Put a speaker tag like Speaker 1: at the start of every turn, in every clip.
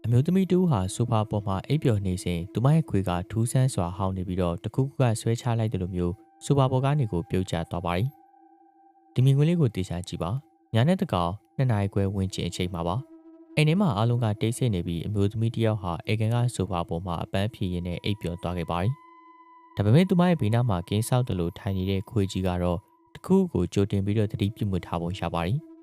Speaker 1: အမျိုးသမီးတူဟာဆိုဖာပေါ်မှာအိပ်ပျော်နေစဉ်သူမရဲ့ခွေကထူးဆန်းစွာဟောင်းနေပြီးတော့တခုခုကဆွဲချလိုက်တယ်လို့မျိုးဆိုဖာပေါ်ကနေကိုပြုတ်ကျသွားပါတယ်။ဒီမြင်ကွင်းလေးကိုတေချာကြည့်ပါ။ညာနဲ့တကောင်2နာရီခွဲဝန်းကျင်အချိန်မှာပါ။အိမ်ထဲမှာအားလုံးကတိတ်ဆိတ်နေပြီးအမျိုးသမီးတစ်ယောက်ဟာအေကန်ကဆိုဖာပေါ်မှာအပန်းဖြေရင်းနဲ့အိပ်ပျော်သွားခဲ့ပါတယ်။ဒါပေမဲ့သူမရဲ့ဘေးနားမှာကင်းဆောက်တယ်လို့ထိုင်နေတဲ့ခွေကြီးကတော့တခုခုကိုကြိုတင်ပြီးတော့သတိပြုမိထားပုံရပါတယ်။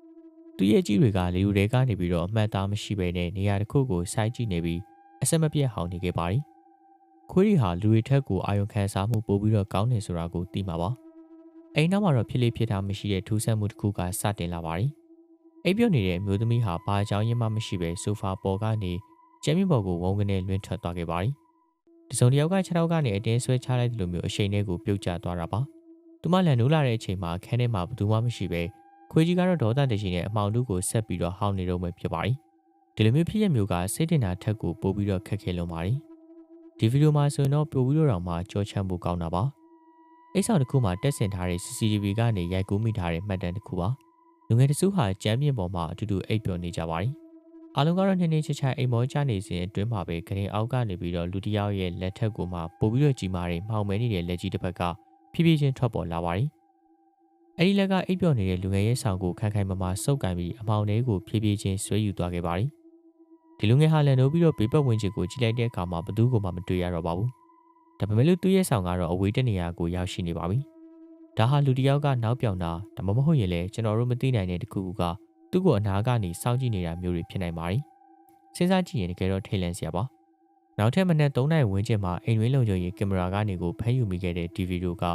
Speaker 1: သူရဲ့ကြီးတွေကလေယူတွေကနေပြီးတော့အမှတ်သားမရှိဘဲနဲ့နေရာတစ်ခုကိုစိုက်ကြည့်နေပြီးအဆက်မပြတ်ဟောင်းနေခဲ့ပါတယ်။ခွေးရီဟာလူတွေထက်ကိုအာယုံခံစားမှုပိုပြီးတော့ကောင်းတယ်ဆိုတာကိုသိမှာပါ။အိမ်နောက်မှာတော့ဖြစ်လေဖြစ်တာမရှိတဲ့ထူးဆန်းမှုတစ်ခုကစတင်လာပါတယ်။အိပ်ပျော်နေတဲ့အမျိုးသမီးဟာဘာကြောင့်ရင်းမှမရှိပဲဆိုဖာပေါ်ကနေကျမ်းမြင့်ပေါ်ကိုဝုန်းကနေလွင့်ထွက်သွားခဲ့ပါတယ်။တစုံတစ်ယောက်ကခြေထောက်ကနေအတင်းဆွဲချလိုက်တယ်လို့မျိုးအရှိန်နဲ့ကိုပြုတ်ကျသွားတာပါ။သူမလန်နိုးလာတဲ့အချိန်မှာခန်းထဲမှာဘယ်သူမှမရှိပဲခွေးကြီးကတော့ဒေါသတရှိနဲ့အမှောင်တူးကိုဆက်ပြီးတော့ဟောင်းနေတော့မှဖြစ်ပါတယ်။ဒီလိုမျိုးဖြစ်ရမျိုးကစိတ်တင်တာထက်ကိုပိုပြီးတော့ခက်ခဲလွန်ပါတယ်။ဒီဗီဒီယိုမှာဆိုရင်တော့ပိုပြီးတော့မှကြောချမ်းဖို့ကောင်းတာပါ။အိတ်ဆောင်တစ်ခုမှာတက်ဆင်ထားတဲ့ CCTV ကနေရိုက်ကူးမိထားတဲ့မှတ်တမ်းတစ်ခုပါ။လူငယ်တစုဟာကျမ်းပြင်ပေါ်မှာအတူတူအိပ်ပျော်နေကြပါတယ်။အားလုံးကတော့နှင်းနှင်းချစ်ချစ်အိမ်မောကျနေစဉ်အတွင်းမှာပဲခရင်အောက်ကနေပြီးတော့လူတစ်ယောက်ရဲ့လက်ထက်ကိုမှပိုပြီးတော့ကြီးမားတဲ့မှောင်မဲနေတဲ့လက်ကြီးတစ်ဖက်ကဖြည်းဖြည်းချင်းထွက်ပေါ်လာပါတယ်။အဲဒီလက်ကအိပ်ပျော်နေတဲ့လူငယ်ရဲ့ဆောင်ကိုခိုင်ခိုင်မာမာစုပ်ကန်ပြီးအမောင်လေးကိုဖြည်းဖြည်းချင်းဆွဲယူသွားခဲ့ပါတယ်။ဒီလူငယ်ဟာလည်းနိုးပြီးတော့ဘေးပတ်ဝန်းကျင်ကိုကြည့်လိုက်တဲ့အခါမှာဘသူ့ကိုမှမတွေ့ရတော့ပါဘူး။ဒါပေမဲ့လို့သူ့ရဲ့ဆောင်ကတော့အဝေးတက်နေရာကိုရောက်ရှိနေပါပြီ။ဒါဟာလူတစ်ယောက်ကနောက်ပြောင်တာဒါမှမဟုတ်ရင်လည်းကျွန်တော်တို့မသိနိုင်တဲ့တခုခုကသူ့ကိုအနာကနေစောင့်ကြည့်နေတာမျိုးတွေဖြစ်နိုင်ပါတယ်။စဉ်းစားကြည့်ရင်တကယ်တော့ထိတ်လန့်စရာပါ။နောက်ထပ်မနက်3နာရီဝန်းကျင်မှာအိမ်တွင်းလုံခြုံရေးကင်မရာကနေကိုဖမ်းယူမိခဲ့တဲ့ဒီဗီဒီယိုက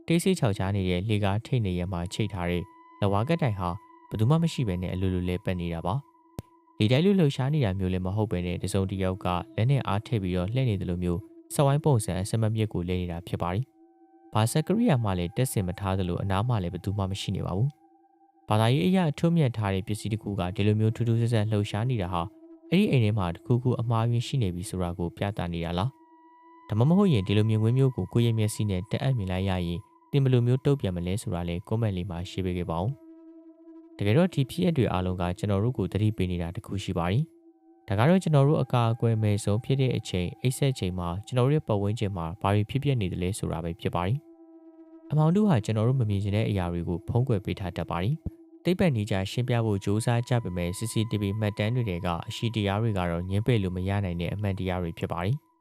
Speaker 1: တေးဆေးချောက်ချားနေတဲ့လေကားထိတ်နေရမှာချိတ်ထားတဲ့လဝါကက်တိုင်ဟာဘယ်သူမှမရှိဘဲနဲ့အလိုလိုလဲပတ်နေတာပါ။လေတိုက်လူလှုပ်ရှားနေတာမျိုးလည်းမဟုတ်ပဲနဲ့တစုံတစ်ယောက်ကလက်နဲ့အားထည့်ပြီးတော့လှည့်နေတယ်လို့မျိုးစဝိုင်းပုံစံအစမပြစ်ကိုလဲနေတာဖြစ်ပါတယ်။ဘာစကရိယာမှလည်းတက်ဆင်မထားသလိုအနားမှလည်းဘယ်သူမှမရှိနေပါဘူး။ဘာသာရေးအရာအထွတ်မြတ်ထားတဲ့ပစ္စည်းတစ်ခုကဒီလိုမျိုးထူးထူးဆန်းဆန်းလှုပ်ရှားနေတာဟာအဲ့ဒီအိမ်ထဲမှာတစ်ခုခုအမှားယွင်းရှိနေပြီဆိုတာကိုပြသနေတာလား။ဒါမှမဟုတ်ရင်ဒီလိုမြင်ကွင်းမျိုးကိုကိုယ့်ရဲ့မျက်စိနဲ့တက်အပ်မြင်လိုက်ရရင်တင်ဘယ်လိုမျိုးတုတ်ပြန်မလဲဆိုတာလေကွန်မန့်လေးမှာရှင်းပေးခဲ့ပါဦး။တကယ်တော့ဒီဖြစ်ရပ်တွေအားလုံးကကျွန်တော်တို့ကိုသတိပေးနေတာတခုရှိပါတယ်။ဒါကတော့ကျွန်တော်တို့အကာအကွယ်မဲ့ဆုံးဖြစ်တဲ့အချိန်အိတ်ဆက်ချိန်မှာကျွန်တော်တို့ရဲ့ပတ်ဝန်းကျင်မှာဘာတွေဖြစ်ပျက်နေတယ်လဲဆိုတာပဲဖြစ်ပါတယ်။အမောင်တို့ဟာကျွန်တော်တို့မမြင်ချင်တဲ့အရာတွေကိုဖုံးကွယ်ပေးထားတတ်ပါတယ်။တိတ်ပတ်နေကြရှင်းပြဖို့စူးစမ်းကြပေမဲ့ CCTV မှတ်တမ်းတွေကအရှိတရားတွေကတော့ညှင်းပယ်လို့မရနိုင်တဲ့အမှန်တရားတွေဖြစ်ပါတယ်။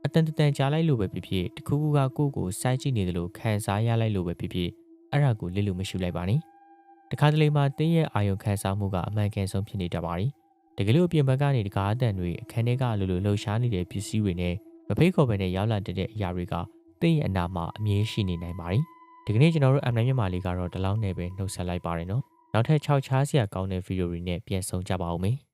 Speaker 1: အတန်တန်ကြားလိုက်လို့ပဲဖြစ်ဖြစ်တခုခုကကိုယ့်ကိုစိုက်ကြည့်နေတယ်လို့ခံစားရလိုက်လို့ပဲဖြစ်ဖြစ်အဲ့ဒါကိုလစ်လို့မရှိလိုက်ပါနဲ့။တခါတလေမှတင်းရဲ့အာယုံခံစားမှုကအမှန်ကန်ဆုံးဖြစ်နေတတ်ပါတယ်။တကယ်လို့အပြင်ဘက်ကနေတကားအတန်တွေအခန်းထဲကအလိုလိုလှုပ်ရှားနေတဲ့ပစ္စည်းတွေနဲ့မဖိတ်ခေါ်ပဲနဲ့ရောက်လာတဲ့အရာတွေကတင်းရဲ့အနာမှာအမြဲရှိနေနိုင်ပါတယ်။ဒီကနေ့ကျွန်တော်တို့အမ်နိုင်မြန်မာလေးကတော့ဒီလောက်နဲ့ပဲနှုတ်ဆက်လိုက်ပါရနော်။နောက်ထပ်6ချားစရာကောင်းတဲ့ဗီဒီယိုတွေနဲ့ပြန်ဆုံကြပါဦးမယ်။